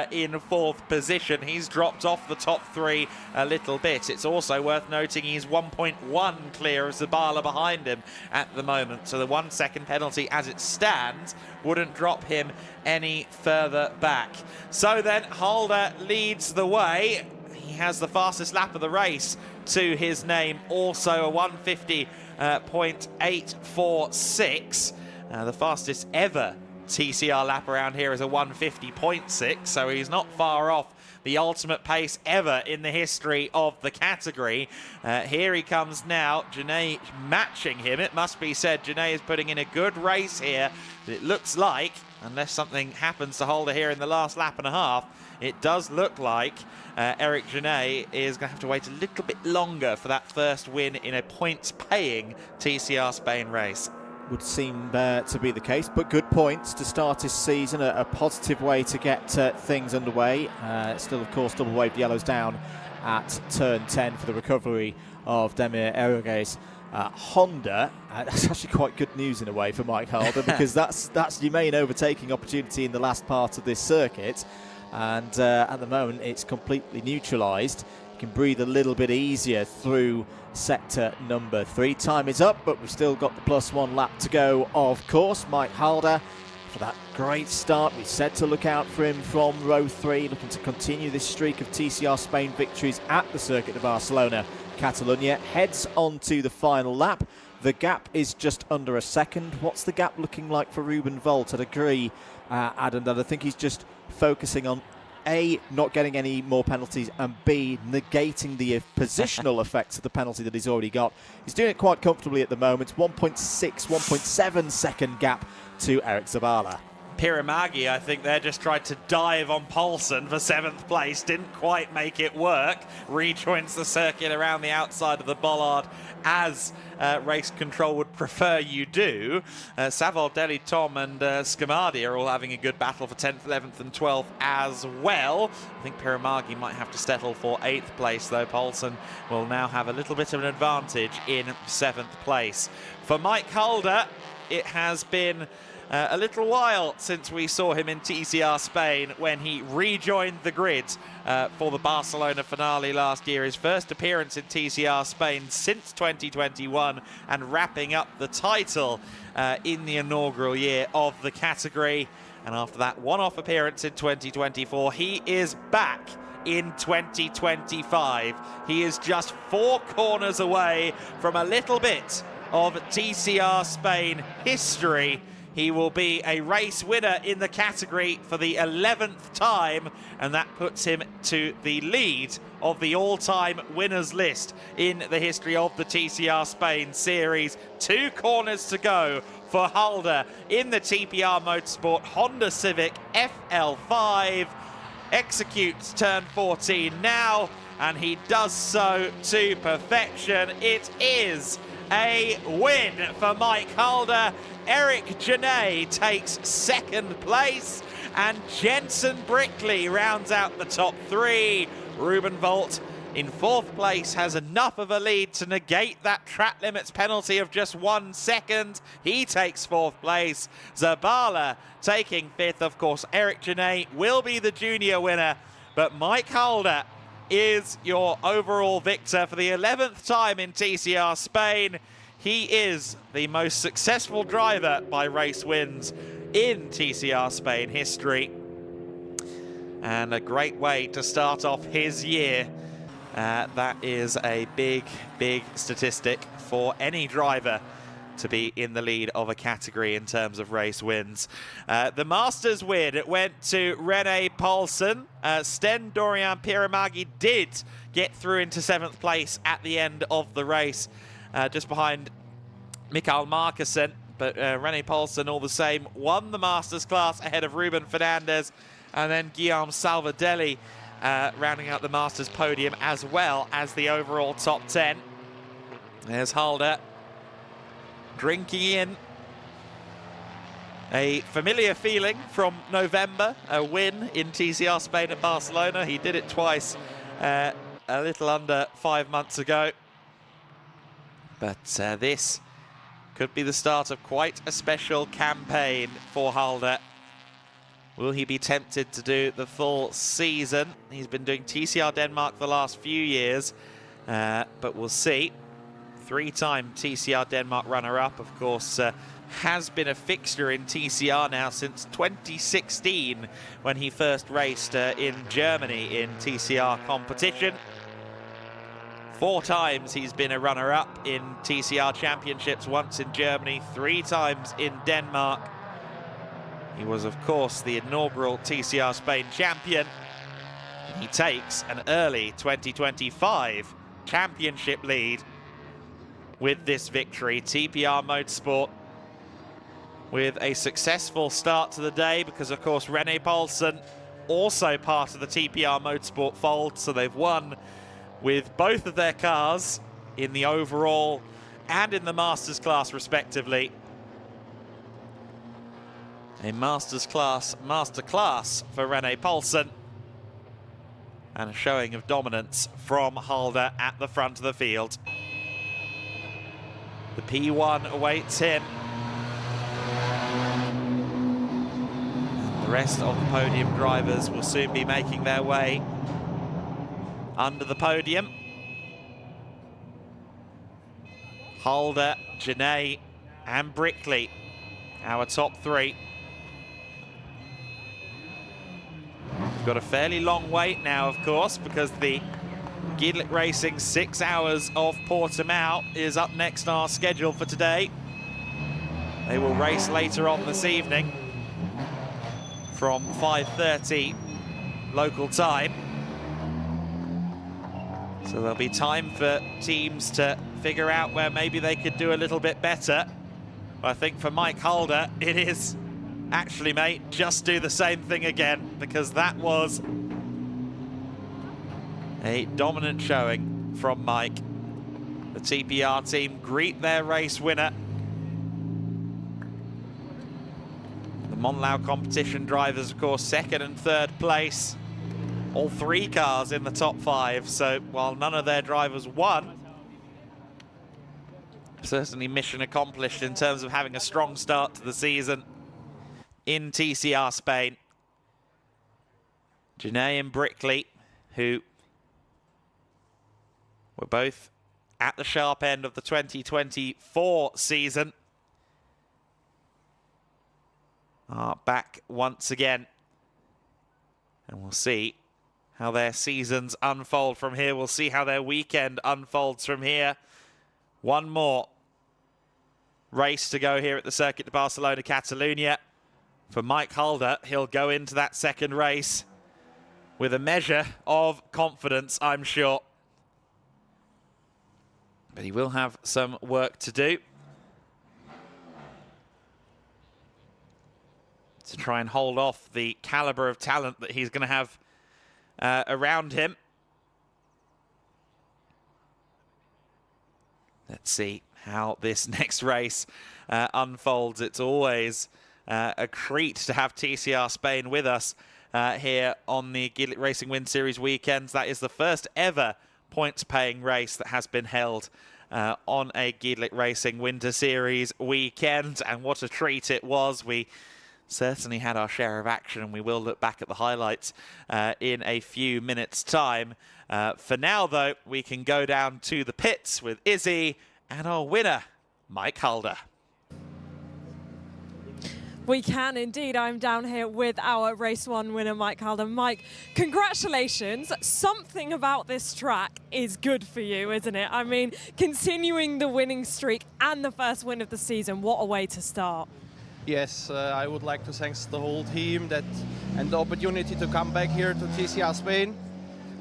in 4th position. He's dropped off the top 3 a little bit. It's also worth noting he's 1.1 clear of Zabala behind him at the moment. So the 1 second penalty as it stands wouldn't drop him any further back. So then Halder leads the way. He has the fastest lap of the race to his name, also a 150.846. The fastest ever TCR lap around here is a 150.6, so he's not far off the ultimate pace ever in the history of the category. Here he comes now. Genet matching him. It must be said, Genet is putting in a good race here. It looks like, unless something happens to Halder here in the last lap and a half, it does look like Eric Genet is going to have to wait a little bit longer for that first win in a points-paying TCR Spain race. Would seem to be the case, but good points to start this season, a positive way to get things underway. Still, of course, double waved yellows down at turn 10 for the recovery of Demir Arrogues. Honda, that's actually quite good news in a way for Mike Halder, because that's your main overtaking opportunity in the last part of this circuit, and at the moment it's completely neutralised. You can breathe a little bit easier through sector number 3. Time is up, but we've still got the +1 lap to go, of course. Mike Halder, for that great start, we said to look out for him from row 3, looking to continue this streak of TCR Spain victories at the Circuit de Barcelona-Catalunya. Heads on to the final lap. The gap is just under a second. What's the gap looking like for Ruben Volt? I'd agree, Adam, that I think he's just focusing on A, not getting any more penalties, and B, negating the positional effects of the penalty that he's already got. He's doing it quite comfortably at the moment. 1.6, 1.7 second gap to Eric Zabala. Piramagi, I think they're just tried to dive on Paulsen for 7th place. Didn't quite make it work. Rejoins the circuit around the outside of the bollard as race control would prefer you do. Savol, Deli, Tom and Scamardi are all having a good battle for 10th, 11th and 12th as well. I think Piramagi might have to settle for 8th place, though. Paulsen will now have a little bit of an advantage in 7th place. For Mike Halder, it has been a little while since we saw him in TCR Spain when he rejoined the grid for the Barcelona finale last year. His first appearance in TCR Spain since 2021, and wrapping up the title in the inaugural year of the category. And after that one-off appearance in 2024, he is back in 2025. He is just 4 corners away from a little bit of TCR Spain history. He will be a race winner in the category for the 11th time, and that puts him to the lead of the all-time winners list in the history of the TCR Spain series. 2 corners to go for Halder in the TPR Motorsport Honda Civic FL5. Executes turn 14 now, and he does so to perfection. It is a win for Mike Halder. Eric Genet takes 2nd place, and Jensen Brickley rounds out the top 3. Ruben Volt in 4th place has enough of a lead to negate that track limits penalty of just 1 second. He takes 4th place. Zabala taking 5th. Of course, Eric Genet will be the junior winner, but Mike Halder is your overall victor for the 11th time in TCR Spain. He is the most successful driver by race wins in TCR Spain history. And a great way to start off his year. That is a big, big statistic for any driver to be in the lead of a category in terms of race wins. The Masters win, it went to René Paulsen. Sten Dorian Piramagi did get through into 7th place at the end of the race, just behind Mikael Markussen. But René Paulsen, all the same, won the Masters class ahead of Ruben Fernandez, and then Guillaume Salvadelli rounding out the Masters podium as well as the overall top 10. There's Halder drinking in a familiar feeling from November, a win in TCR Spain at Barcelona. He did it twice a little under 5 months ago. But this could be the start of quite a special campaign for Halder. Will he be tempted to do the full season? He's been doing TCR Denmark the last few years, but we'll see. 3-time TCR Denmark runner-up, of course, has been a fixture in TCR now since 2016, when he first raced in Germany in TCR competition. 4 times he's been a runner-up in TCR championships, once in Germany, 3 times in Denmark. He was, of course, the inaugural TCR Spain champion. He takes an early 2025 championship lead with this victory. TPR Motorsport with a successful start to the day because, of course, René Paulsen also part of the TPR Motorsport fold, so they've won with both of their cars in the overall and in the Masters class, respectively. A Masters class masterclass for René Paulsen, and a showing of dominance from Halder at the front of the field. The P1 awaits him. And the rest of the podium drivers will soon be making their way under the podium. Halder, Genet and Brickley, our top 3. We've got a fairly long wait now, of course, because the Gidlet Racing 6 hours of Portimao is up next on our schedule for today. They will race later on this evening from 5:30 local time. So there'll be time for teams to figure out where maybe they could do a little bit better. But I think for Mike Halder, it is actually, mate, just do the same thing again, because that was a dominant showing from Mike. The TPR team greet their race winner. The Monlau competition drivers, of course, 2nd and 3rd place. All 3 cars in the top 5, so while none of their drivers won, certainly mission accomplished in terms of having a strong start to the season in TCR Spain. Genet and Brickley, who were both at the sharp end of the 2024 season, are back once again. And we'll see how their seasons unfold from here. We'll see how their weekend unfolds from here. One more race to go here at the Circuit de Barcelona-Catalunya. For Mike Halder, he'll go into that 2nd race with a measure of confidence, I'm sure. But he will have some work to do to try and hold off the caliber of talent that he's going to have around him. Let's see how this next race unfolds. It's always a treat to have TCR Spain with us here on the Gidlet Racing Win Series weekends. That is the first ever points-paying race that has been held on a Gidlet Racing Winter Series weekend, and what a treat it was. We certainly had our share of action, and we will look back at the highlights in a few minutes' time. For now, though, we can go down to the pits with Izzy and our winner, Mike Halder. We can indeed. I'm down here with our Race 1 winner, Mike Halder. Mike, congratulations. Something about this track is good for you, isn't it? I mean, continuing the winning streak and the first win of the season, what a way to start. Yes, I would like to thank the whole team and the opportunity to come back here to TCR Spain.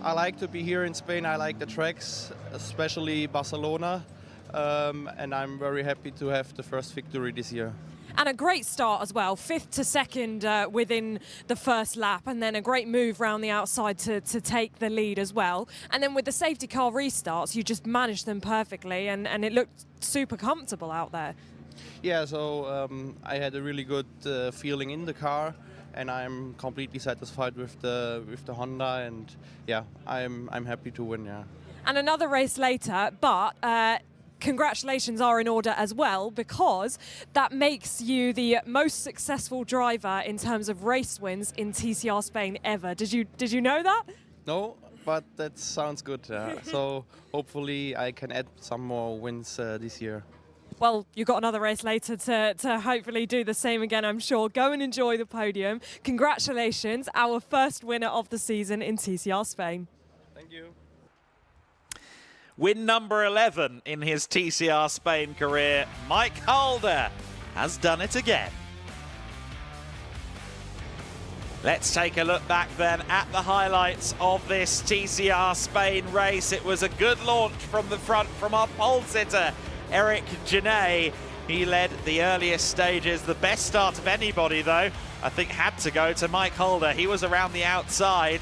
I like to be here in Spain. I like the tracks, especially Barcelona, and I'm very happy to have the first victory this year. And a great start as well, 5th to 2nd within the first lap, and then a great move round the outside to take the lead as well. And then with the safety car restarts, you just managed them perfectly, and it looked super comfortable out there. Yeah, so I had a really good feeling in the car, and I'm completely satisfied with the Honda, and yeah, I'm happy to win. Yeah. And another race later, but congratulations are in order as well, because that makes you the most successful driver in terms of race wins in TCR Spain ever. Did you know that? No, but that sounds good. So hopefully I can add some more wins this year. Well, you've got another race later to hopefully do the same again, I'm sure. Go and enjoy the podium. Congratulations, our first winner of the season in TCR Spain. Thank you. Win number 11 in his TCR Spain career, Mike Halder has done it again. Let's take a look back then at the highlights of this TCR Spain race. It was a good launch from the front from our pole sitter, Eric Genet. He led the earliest stages. The best start of anybody, though, I think had to go to Mike Halder. He was around the outside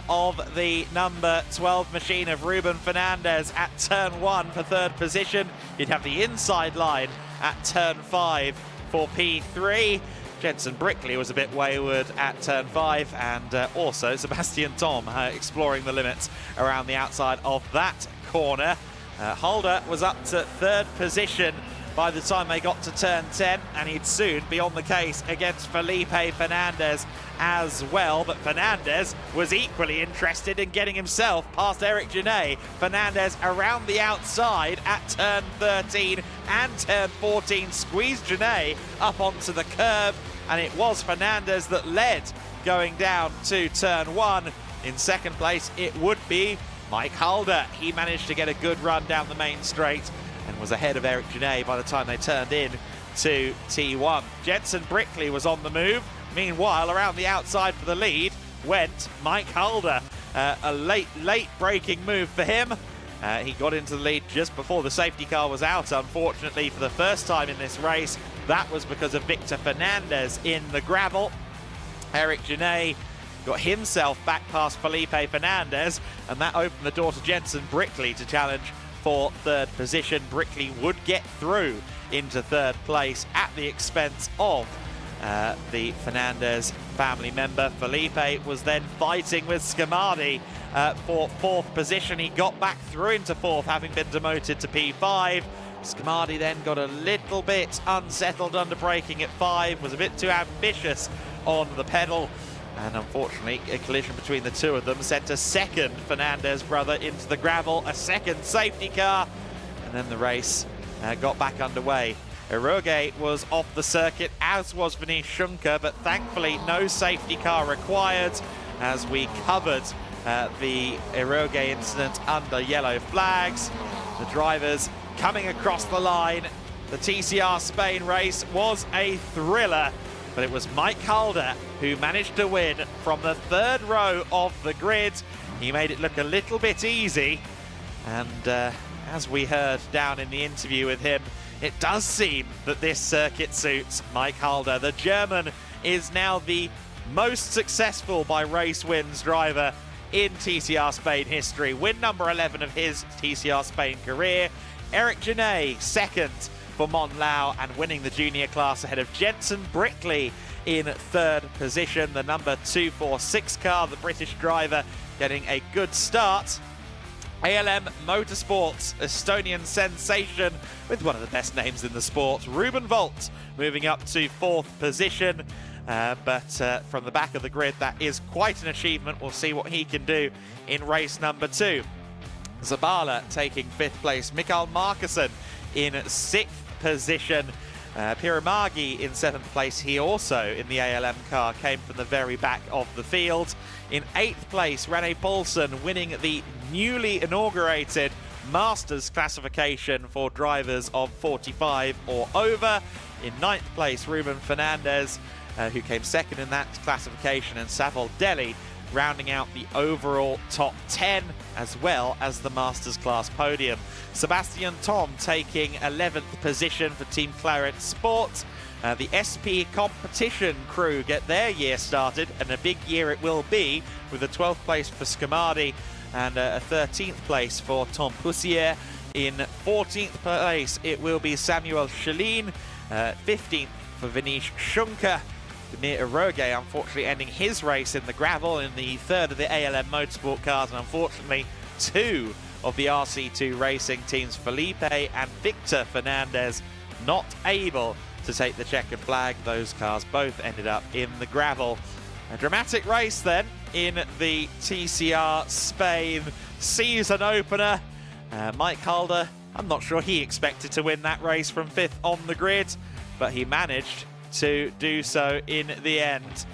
of the number 12 machine of Ruben Fernandez at turn 1 for 3rd position. You'd have the inside line at turn 5 for P3. Jensen Brickley was a bit wayward at turn 5, and also Sebastian Thom exploring the limits around the outside of that corner. Halder was up to 3rd position by the time they got to turn 10, and he'd soon be on the case against Felipe Fernandez as well. But Fernandez was equally interested in getting himself past Eric Genet. Fernandez around the outside at turn 13 and turn 14, squeezed Genet up onto the curb, and it was Fernandez that led going down to turn 1. In 2nd place, it would be Mike Halder. He managed to get a good run down the main straight and was ahead of Eric Genet by the time they turned in to T1. Jensen Brickley was on the move. Meanwhile, around the outside for the lead went Mike Halder. A late braking move for him. He got into the lead just before the safety car was out, unfortunately, for the first time in this race. That was because of Victor Fernandez in the gravel. Eric Genet got himself back past Felipe Fernandez, and that opened the door to Jensen Brickley to challenge for 3rd position. Brickley would get through into 3rd place at the expense of the Fernandez family member. Felipe was then fighting with Scamardi for 4th position. He got back through into 4th, having been demoted to P5. Scamardi then got a little bit unsettled under braking at 5, was a bit too ambitious on the pedal, and unfortunately a collision between the two of them sent a 2nd Fernandez brother into the gravel, a 2nd safety car, and then the race got back underway. Eroge was off the circuit, as was Vinish Schunker, but thankfully no safety car required, as we covered the Eroge incident under yellow flags. The drivers coming across the line. The TCR Spain race was a thriller, but it was Mike Halder who managed to win from the 3rd row of the grid. He made it look a little bit easy, and as we heard down in the interview with him, it does seem that this circuit suits Mike Halder. The German is now the most successful by race wins driver in TCR Spain history. Win number 11 of his TCR Spain career. Eric Genet, 2nd for Monlau, and winning the junior class ahead of Jensen Brickley in 3rd position. The number 246 car, the British driver, getting a good start. ALM Motorsports, Estonian sensation with one of the best names in the sport, Ruben Volt, moving up to 4th position. But from the back of the grid, that is quite an achievement. We'll see what he can do in race number 2. Zabala taking 5th place. Mikael Markussen in 6th position. Piramagi in 7th place. He also, in the ALM car, came from the very back of the field. In 8th place, Rene Paulsen winning the newly inaugurated Masters classification for drivers of 45 or over. In 9th place, Ruben Fernandez, who came 2nd in that classification, and Savol Deli rounding out the overall top 10 as well as the Masters class podium. Sebastian Tom taking 11th position for Team Claret Sport. The SP competition crew get their year started, and a big year it will be, with a 12th place for Scamardi and a 13th place for Tom Poussier. In 14th place it will be Samuel Chalin, 15th for Vinish Shunker. Demir Eroge unfortunately ending his race in the gravel in the 3rd of the ALM Motorsport cars, and unfortunately 2 of the RC2 racing teams, Felipe and Victor Fernandez, not able to take the checkered flag. Those cars both ended up in the gravel. A dramatic race then in the TCR Spain season opener. Mike Calder, I'm not sure he expected to win that race from 5th on the grid, but he managed to do so in the end.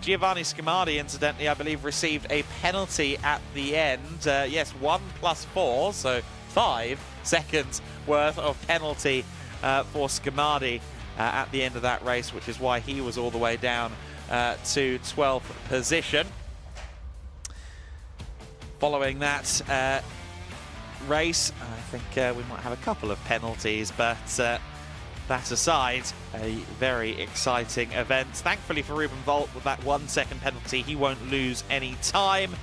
Giovanni Scamardi, incidentally, I believe received a penalty at the end. Yes, 1 + 4, so 5 seconds worth of penalty for Scamardi at the end of that race, which is why he was all the way down to 12th position. Following that race, I think we might have a couple of penalties, but that aside, a very exciting event. Thankfully for Ruben Volt, with that 1 second penalty, he won't lose any time.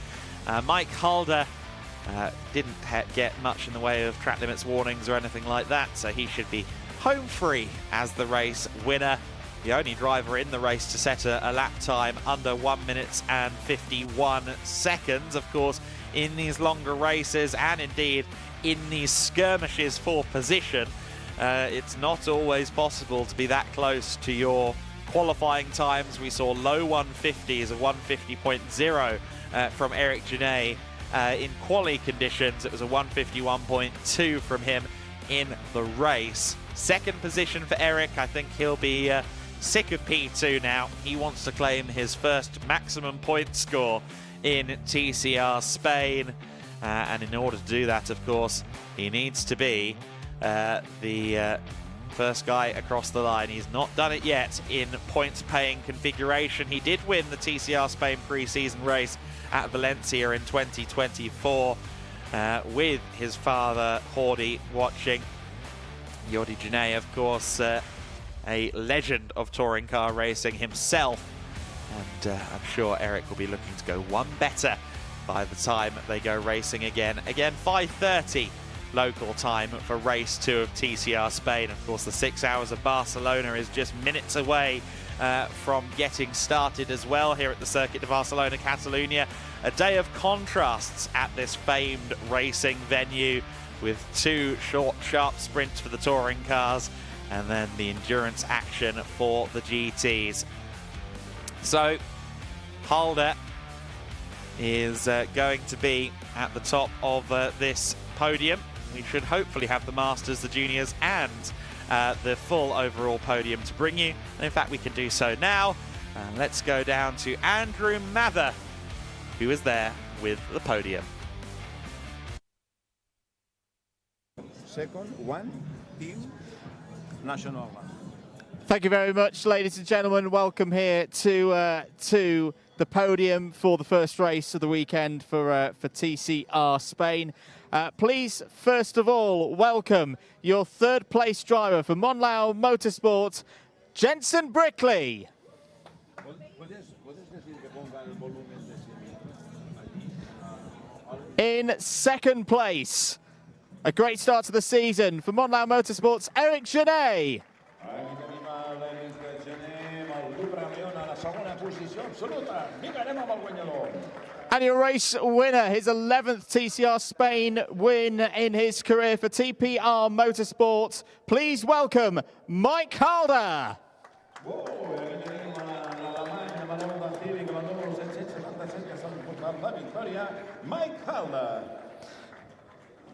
Mike Halder didn't get much in the way of track limits warnings or anything like that, so he should be home free as the race winner. The only driver in the race to set a lap time under 1 minute and 51 seconds. Of course, in these longer races, and indeed in these skirmishes for position, it's not always possible to be that close to your qualifying times. We saw low 150s, a 150.0 from Eric Genet. In quali conditions, it was a 151.2 from him in the race. 2nd position for Eric. I think he'll be sick of P2 now. He wants to claim his first maximum point score in TCR Spain. And in order to do that, of course, he needs to be the first guy across the line. He's not done it yet in points-paying configuration. He did win the TCR Spain pre-season race at Valencia in 2024 with his father, Jordi, watching. Jordi Genet, of course, a legend of touring car racing himself. And I'm sure Eric will be looking to go one better by the time they go racing again. Again, 5:30 local time for race 2 of TCR Spain. Of course, the 6 hours of Barcelona is just minutes away from getting started as well here at the Circuit de Barcelona-Catalunya. A day of contrasts at this famed racing venue, with 2 short, sharp sprints for the touring cars and then the endurance action for the GTs. So, Halder is going to be at the top of this podium. We should hopefully have the Masters, the Juniors, and the full overall podium to bring you. And in fact, we can do so now. Let's go down to Andrew Mather, who is there with the podium. Second, 1 team national one. Thank you very much, ladies and gentlemen. Welcome here to the podium for the first race of the weekend for TCR Spain. Please, first of all, welcome your 3rd place driver for Monlau Motorsport, Jensen Brickley. In 2nd place, a great start to the season for Monlau Motorsport's Eric Genet. And your race winner, his 11th TCR Spain win in his career for TPR Motorsport. Please welcome Mike Calder. Mike Calder.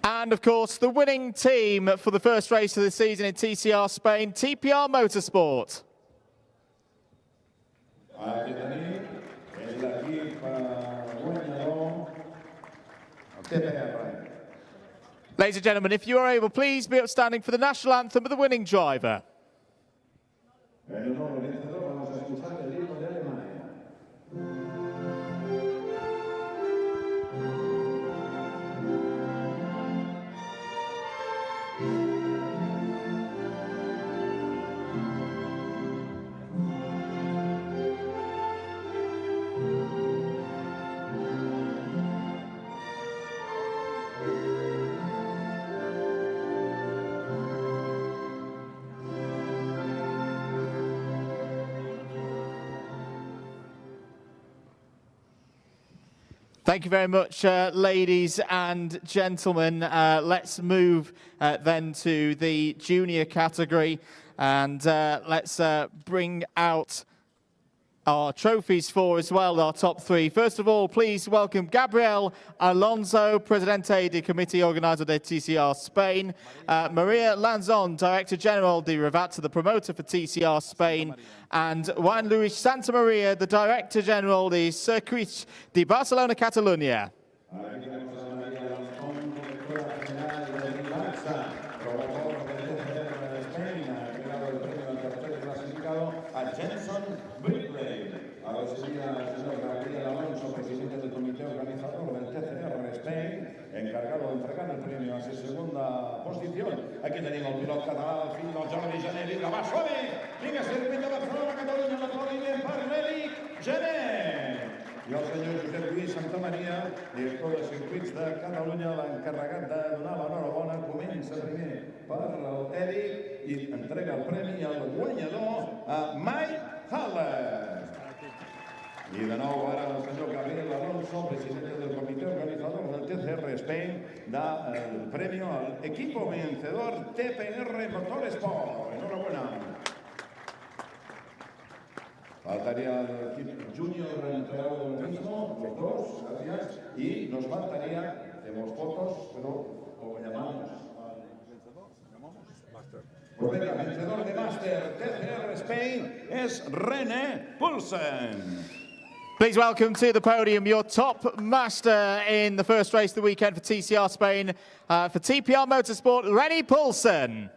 And of course, the winning team for the first race of the season in TCR Spain, TPR Motorsport. Ladies and gentlemen, if you are able, please be upstanding for the national anthem of the winning driver. Thank you very much, ladies and gentlemen. Let's move then to the junior category, and let's bring out our trophies for as well, our top three. First of all, please welcome Gabriel Alonso, Presidente de Comité Organizador de TCR Spain, Maria Lanzon, Director General de Revata, the promoter for TCR Spain, and Juan Luis Santamaria, the Director General de Circuit de Barcelona-Catalunya. Encargado de entregar el premio a su segunda posición. Aquí tenemos el pilot català, fill del Jordi Gené, vinga, va, som-hi! Vinga, Circuit de Barcelona-Catalunya, la Podium per l'Eric Gené. I el senyor Josep Lluís Santamaria, director de Circuits de Catalunya, l'encarregat de donar l'enhorabona, comença primer per l'Eric i entrega el premi al guanyador, a Mike Haller. Y de nuevo ahora el señor Gabriel Alonso, presidente del comité organizador del TCR Spain, da el premio al equipo vencedor TPR Motorsport. Enhorabuena. Faltaría el equipo junior entregado lo mismo, los dos, gracias. Y nos faltaría, tenemos fotos, pero lo llamamos. Pues venga, vencedor de Master TCR Spain es René Poulsen. Please welcome to the podium your top master in the first race of the weekend for TCR Spain, for TPR Motorsport, René Poulsen.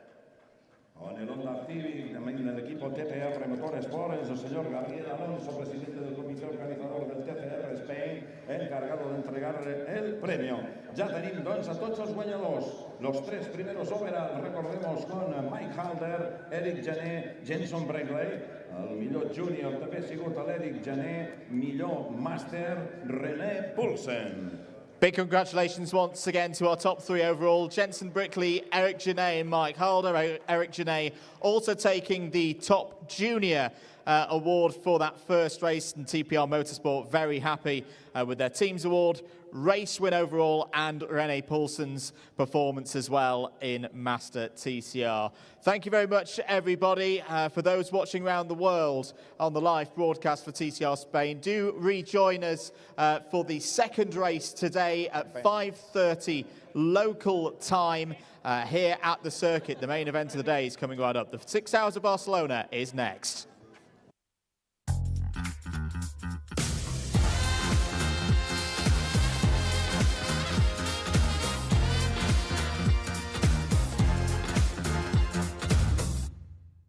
En el Honda Civic, también del equipo TPR Motorsport, es el señor Gabriel Alonso, presidente del comité organizador del TCR Spain, encargado de entregar el premio. Ja tenim, doncs, a tots els guanyadors. Los tres primeros overall, recordemos, con Mike Halder, Eric Gené, Jenson Breckley. El millor júnior també ha sigut l'Eric Gené, millor màster René Poulsen. Big congratulations once again to our top three overall, Jenson Brickley, Eric Gené and Mike Halder. Eric Gené also taking the top junior award for that first race in TPR Motorsport. Very happy with their team's award, race win overall, and René Poulsen's performance as well in Master TCR. Thank you very much, everybody. For those watching around the world on the live broadcast for TCR Spain, do rejoin us for the second race today at 5:30 local time here at the circuit. The main event of the day is coming right up. The 6 Hours of Barcelona is next.